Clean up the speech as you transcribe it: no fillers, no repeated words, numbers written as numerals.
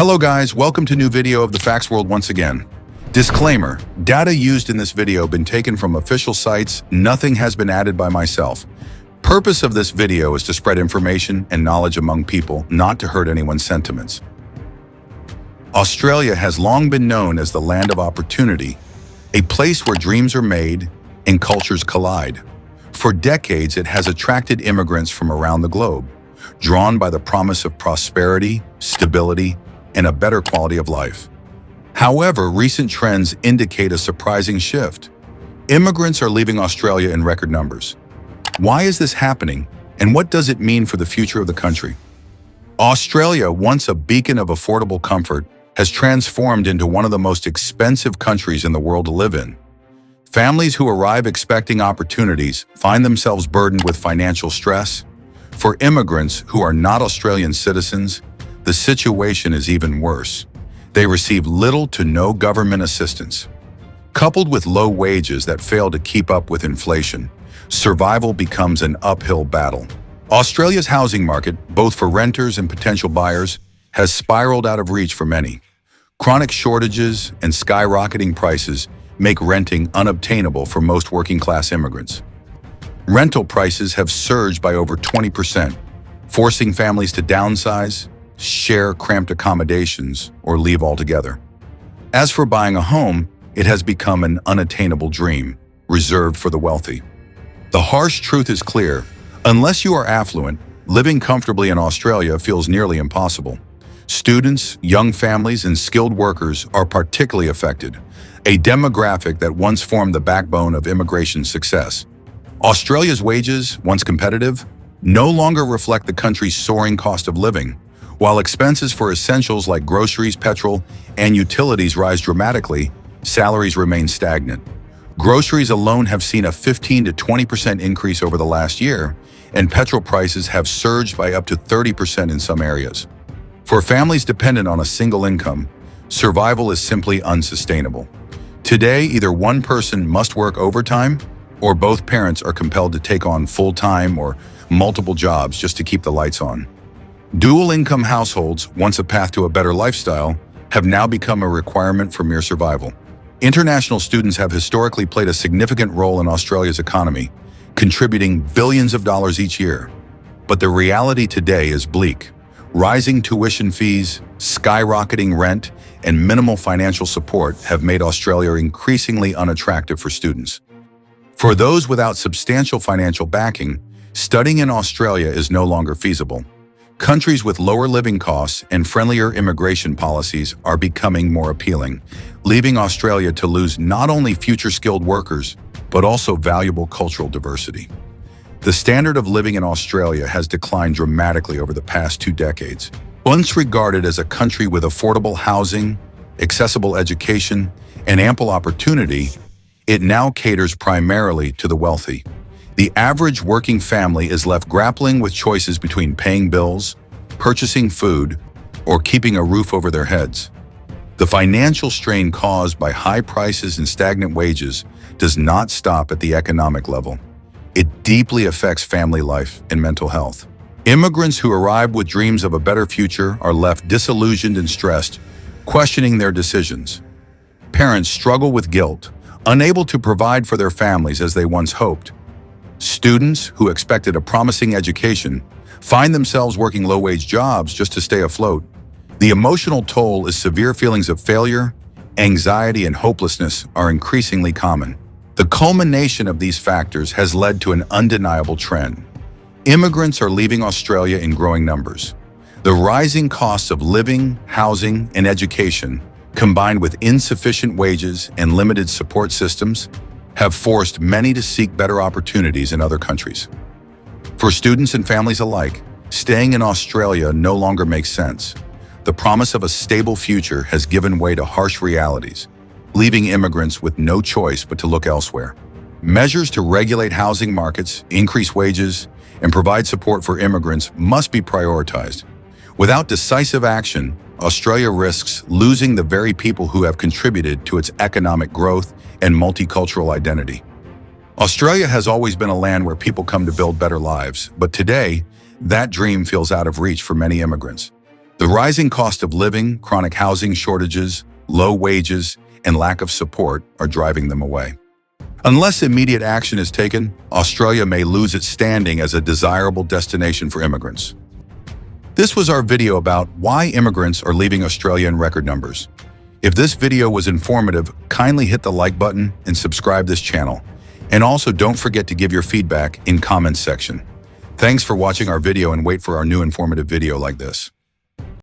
Hello guys, welcome to new video of the Facts World once again. Disclaimer, data used in this video been taken from official sites, nothing has been added by myself. Purpose of this video is to spread information and knowledge among people, not to hurt anyone's sentiments. Australia has long been known as the land of opportunity, a place where dreams are made and cultures collide. For decades, it has attracted immigrants from around the globe, drawn by the promise of prosperity, stability, and a better quality of life. However, recent trends indicate a surprising shift. Immigrants are leaving Australia in record numbers. Why is this happening, and what does it mean for the future of the country? Australia, once a beacon of affordable comfort, has transformed into one of the most expensive countries in the world to live in. Families who arrive expecting opportunities find themselves burdened with financial stress. For immigrants who are not Australian citizens, the situation is even worse. They receive little to no government assistance. Coupled with low wages that fail to keep up with inflation, survival becomes an uphill battle. Australia's housing market, both for renters and potential buyers, has spiraled out of reach for many. Chronic shortages and skyrocketing prices make renting unobtainable for most working-class immigrants. Rental prices have surged by over 20%, forcing families to downsize, share cramped accommodations, or leave altogether. As for buying a home, it has become an unattainable dream, reserved for the wealthy. The harsh truth is clear. Unless you are affluent, living comfortably in Australia feels nearly impossible. Students, young families, and skilled workers are particularly affected, a demographic that once formed the backbone of immigration success. Australia's wages, once competitive, no longer reflect the country's soaring cost of living. While expenses for essentials like groceries, petrol, and utilities rise dramatically, salaries remain stagnant. Groceries alone have seen a 15 to 20% increase over the last year, and petrol prices have surged by up to 30% in some areas. For families dependent on a single income, survival is simply unsustainable. Today, either one person must work overtime, or both parents are compelled to take on full-time or multiple jobs just to keep the lights on. Dual-income households, once a path to a better lifestyle, have now become a requirement for mere survival. International students have historically played a significant role in Australia's economy, contributing billions of dollars each year. But the reality today is bleak. Rising tuition fees, skyrocketing rent, and minimal financial support have made Australia increasingly unattractive for students. For those without substantial financial backing, studying in Australia is no longer feasible. Countries with lower living costs and friendlier immigration policies are becoming more appealing, leaving Australia to lose not only future skilled workers, but also valuable cultural diversity. The standard of living in Australia has declined dramatically over the past 2 decades. Once regarded as a country with affordable housing, accessible education, and ample opportunity, it now caters primarily to the wealthy. The average working family is left grappling with choices between paying bills, purchasing food, or keeping a roof over their heads. The financial strain caused by high prices and stagnant wages does not stop at the economic level. It deeply affects family life and mental health. Immigrants who arrive with dreams of a better future are left disillusioned and stressed, questioning their decisions. Parents struggle with guilt, unable to provide for their families as they once hoped. Students who expected a promising education find themselves working low-wage jobs just to stay afloat. The emotional toll is severe. Feelings of failure, anxiety, and hopelessness are increasingly common. The culmination of these factors has led to an undeniable trend. Immigrants are leaving Australia in growing numbers. The rising costs of living, housing, and education, combined with insufficient wages and limited support systems, have forced many to seek better opportunities in other countries. For students and families alike, staying in Australia no longer makes sense. The promise of a stable future has given way to harsh realities, leaving immigrants with no choice but to look elsewhere. Measures to regulate housing markets, increase wages, and provide support for immigrants must be prioritized. Without decisive action, Australia risks losing the very people who have contributed to its economic growth and multicultural identity. Australia has always been a land where people come to build better lives, but today, that dream feels out of reach for many immigrants. The rising cost of living, chronic housing shortages, low wages, and lack of support are driving them away. Unless immediate action is taken, Australia may lose its standing as a desirable destination for immigrants. This was our video about why immigrants are leaving Australia in record numbers. If this video was informative, kindly hit the like button and subscribe this channel. And also don't forget to give your feedback in comments section. Thanks for watching our video and wait for our new informative video like this.